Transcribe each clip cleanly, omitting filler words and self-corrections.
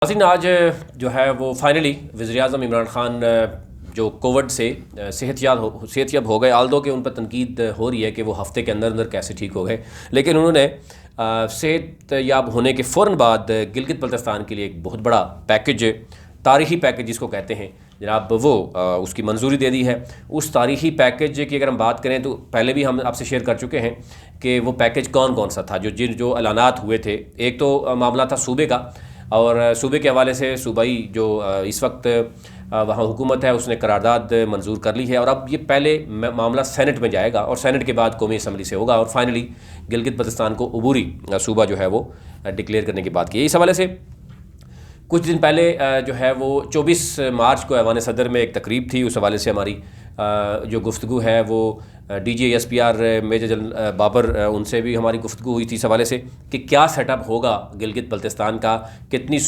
नाज़रीन, आज जो है वो फाइनली वज़ीर-ए-आज़म इमरान ख़ान जो कोविड से सेहतयाब हो गए। आल्दो कि उन पर तनकीद हो रही है कि वो हफ़्ते के अंदर अंदर कैसे ठीक हो गए, लेकिन उन्होंने सेहतयाब होने के फ़ौरन बाद गिलगित बल्तिस्तान के लिए एक बहुत बड़ा पैकेज, तारीख़ी पैकेज जिसको कहते हैं जनाब, वो उसकी मंजूरी दे दी है। उस तारीख़ी पैकेज की अगर हम बात करें तो पहले भी हम आपसे शेयर कर चुके हैं कि वो पैकेज कौन कौन सा था। जो ऐलानात हुए थे, एक तो मामला था सूबे का, और सूबे के हवाले से सूबाई जो इस वक्त वहाँ हुकूमत है उसने करारदाद मंजूर कर ली है, और अब ये पहले मामला सेनेट में जाएगा और सेनेट के बाद कौमी असम्बली से होगा, और फाइनली गिलगित बल्तिस्तान को अबूरी सूबा जो है वो डिक्लेयर करने की बात की। इस हवाले से कुछ दिन पहले जो है वो 24 मार्च को ऐवान सदर में एक तकरीब थी। उस हवाले से हमारी जो गुफ्तगू है वो DGSPR मेजर जनरल बाबर, उनसे भी हमारी गुफ्तगू हुई थी इस हवाले से कि क्या सेटअप होगा गिलगित बल्तिस्तान का, कितनी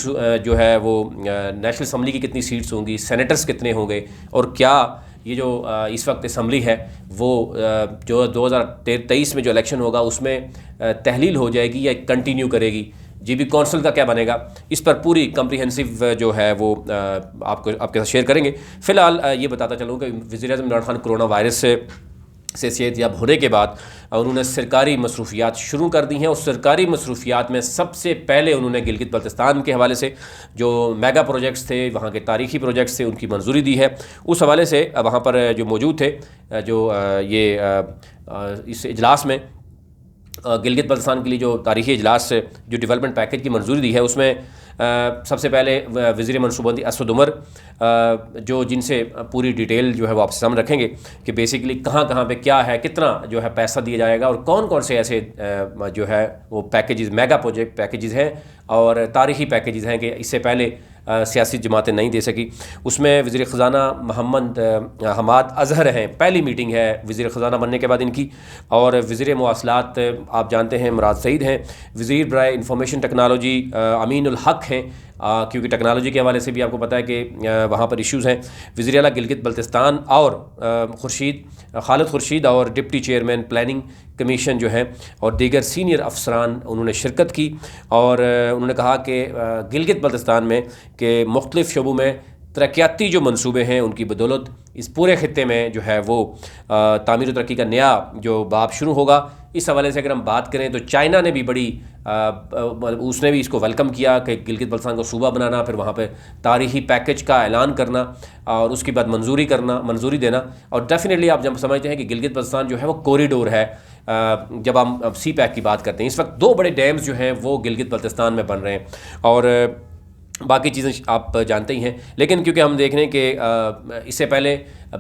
जो है वो नेशनल असम्बली की कितनी सीट्स होंगी, सेनेटर्स कितने होंगे, और क्या ये जो इस वक्त असम्बली है वो जो 2023 में जो इलेक्शन होगा उसमें तहलील हो जाएगी या कंटिन्यू करेगी, GB कौंसिल का क्या बनेगा। इस पर पूरी कम्प्रीहेंसिव जो है वो आपके साथ शेयर करेंगे। फ़िलहाल ये बताता चलूँ कि वज़ीर-ए-आज़म इमरान ख़ान कोरोना वायरस से सेहतयाब होने के बाद उन्होंने सरकारी मसरूफियात शुरू कर दी हैं। उस सरकारी मसरूफियात में सबसे पहले उन्होंने गिलगित बल्तिस्तान के हवाले से जो मेगा प्रोजेक्ट्स थे, वहाँ के तारीख़ी प्रोजेक्ट्स थे, उनकी मंजूरी दी है। उस हवाले से वहाँ पर जो मौजूद थे, जो इस इजलास में गिलगित बल्तिस्तान के लिए जो तारीख़ी इजलास जो डेवलपमेंट पैकेज की मंजूरी दी है, उसमें सबसे पहले वज़ीर मनसूबबंदी असद उमर, जो जिनसे पूरी डिटेल जो है वो आपसे सामने रखेंगे कि बेसिकली कहाँ कहाँ पे क्या है, कितना जो है पैसा दिया जाएगा, और कौन कौन से ऐसे जो है वो पैकेजेस, मेगा प्रोजेक्ट पैकेजेस हैं और तारीख़ी पैकेजेस हैं कि इससे पहले सियासी जमातें नहीं दे सकी। उसमें वज़ीर ख़ज़ाना मोहम्मद हमाद अज़हर हैं, पहली मीटिंग है वज़ीर ख़ज़ाना बनने के बाद इनकी, और वज़ीर मवासलात आप जानते हैं मुराद सईद हैं, वज़ीर बराए इंफॉर्मेशन टेक्नोलॉजी अमीन उल हक हैं, क्योंकि टेक्नोलॉजी के हवाले से भी आपको पता है कि वहाँ पर इश्यूज़ हैं। वज़ीर आला गिलगित बल्तिस्तान और खालिद खुर्शीद और डिप्टी चेयरमैन प्लानिंग कमीशन जो है और दीगर सीनियर अफसरान उन्होंने शिरकत की, और उन्होंने कहा कि गिलगित बल्तिस्तान में के मुख्तलिफ़ शोबों में तरक्याती जो मंसूबे हैं उनकी बदौलत इस पूरे ख़ित्ते में जो है वो तामीर व तरक्की का नया जो बाब शुरू होगा। इस हवाले से अगर हम बात करें तो चाइना ने भी उसने भी इसको वेलकम किया कि गिलगित बल्तिस्तान को सूबा बनाना, फिर वहाँ पे तारीख़ी पैकेज का ऐलान करना और उसके बाद मंजूरी देना। और डेफिनेटली आप जब समझते हैं कि गिलगित बल्तिस्तान जो है वो कॉरिडोर है, जब हम CPEC की बात करते हैं, इस वक्त 2 बड़े डैम्स जो हैं वो गिलगित बल्तिस्तान में बन रहे हैं, और बाकी चीज़ें आप जानते ही हैं। लेकिन क्योंकि हम देख रहे हैं कि इससे पहले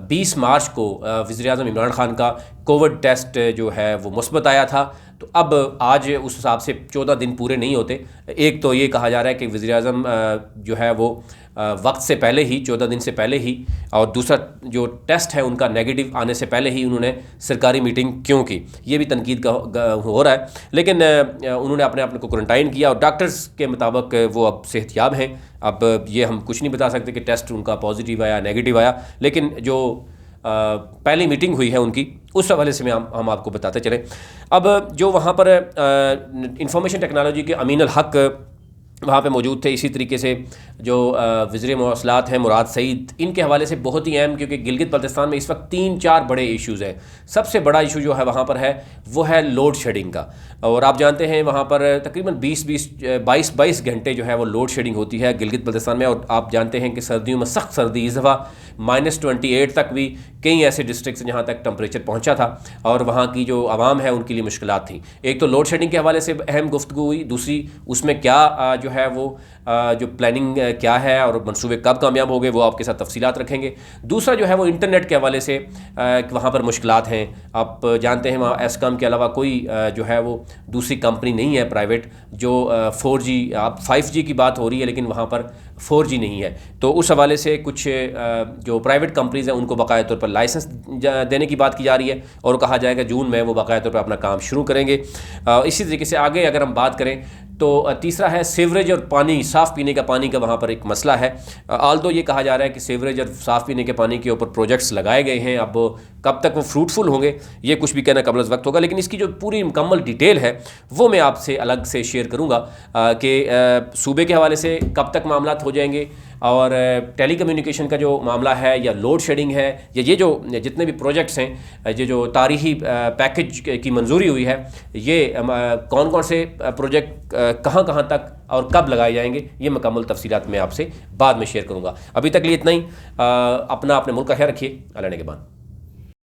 20 मार्च को वज़ीर-ए-आज़म इमरान ख़ान का कोविड टेस्ट जो है वो मुस्बत आया था, तो अब आज उस हिसाब से 14 दिन पूरे नहीं होते। एक तो ये कहा जा रहा है कि वज़ीर-ए-आज़म जो है वो वक्त से पहले ही, 14 दिन से पहले ही, और दूसरा जो टेस्ट है उनका नेगेटिव आने से पहले ही उन्होंने सरकारी मीटिंग क्यों की, ये भी तनकीद का हो रहा है। लेकिन उन्होंने अपने को क्वारंटाइन किया, और डॉक्टर्स के मुताबिक वो अब सेहतयाब हैं। अब ये हम कुछ नहीं बता सकते कि टेस्ट उनका पॉजिटिव आया नेगेटिव आया, लेकिन जो पहली मीटिंग हुई है उनकी, उस हवाले से हम आपको बताते चलें। अब जो वहाँ पर इंफॉर्मेशन टेक्नोलॉजी के अमीन अल हक वहाँ पे मौजूद थे, इसी तरीके से जो वज़ीर मवासलात हैं मुराद सईद, इनके हवाले से बहुत ही अहम, क्योंकि गिलगित बल्तिस्तान में इस वक्त 3-4 बड़े इश्यूज़ हैं। सबसे बड़ा इशू जो है वहाँ पर है वो है लोड शेडिंग का, और आप जानते हैं वहाँ पर तकरीबन 22 घंटे जो है वो लोड शेडिंग होती है गिलगित बल्तिस्तान में। और आप जानते हैं कि सर्दियों में सख्त सर्दी, इस दफ़ा -28 तक भी कई ऐसे डिस्ट्रिक्ट जहाँ तक टेम्परेचर पहुँचा था, और वहाँ की जो आवाम है उनके लिए मुश्किलात थी। एक तो लोड शेडिंग के हवाले से अहम गुफ्तगू हुई, दूसरी उसमें क्या जो है वो जो प्लानिंग क्या है और मंसूबे कब कामयाब हो गए, वो आपके साथ तफसीलात रखेंगे। दूसरा जो है वो इंटरनेट के हवाले से वहाँ पर मुश्किलात हैं। आप जानते हैं वहाँ एस्कॉम के अलावा कोई जो है वो दूसरी कंपनी नहीं है प्राइवेट जो 4G, आप 5G की बात हो रही है लेकिन वहाँ पर 4G नहीं है। तो उस हवाले से कुछ जो प्राइवेट कंपनीज़ हैं उनको बाकायदा तौर पर लाइसेंस देने की बात की जा रही है, और कहा जाएगा जून में वो बाकायदा तौर पर अपना काम शुरू करेंगे। इसी तरीके से आगे अगर हम बात करें तो तीसरा है सीवरेज और पानी, साफ़ पीने का पानी का वहाँ पर एक मसला है। आल्दो ये कहा जा रहा है कि सीवरेज और साफ़ पीने के पानी के ऊपर प्रोजेक्ट्स लगाए गए हैं, अब कब तक वो फ्रूटफुल होंगे ये कुछ भी कहना कबल वक्त होगा, लेकिन इसकी जो पूरी मुकम्मल डिटेल है वो मैं आपसे अलग से शेयर करूँगा कि सूबे के हवाले से कब तक मामला हो जाएंगे, और टेली कम्युनिकेशन का जो मामला है या लोड शेडिंग है, या ये जो जितने भी प्रोजेक्ट्स हैं, ये जो तारीखी पैकेज की मंजूरी हुई है, ये कौन कौन से प्रोजेक्ट कहाँ कहाँ तक और कब लगाए जाएंगे, ये मुकम्मल तफसीलात मैं आपसे बाद में शेयर करूँगा। अभी तक लिए इतना ही। अपना अपने मुल्क का ख्याल रखिए। अल्लाह ने के बाद।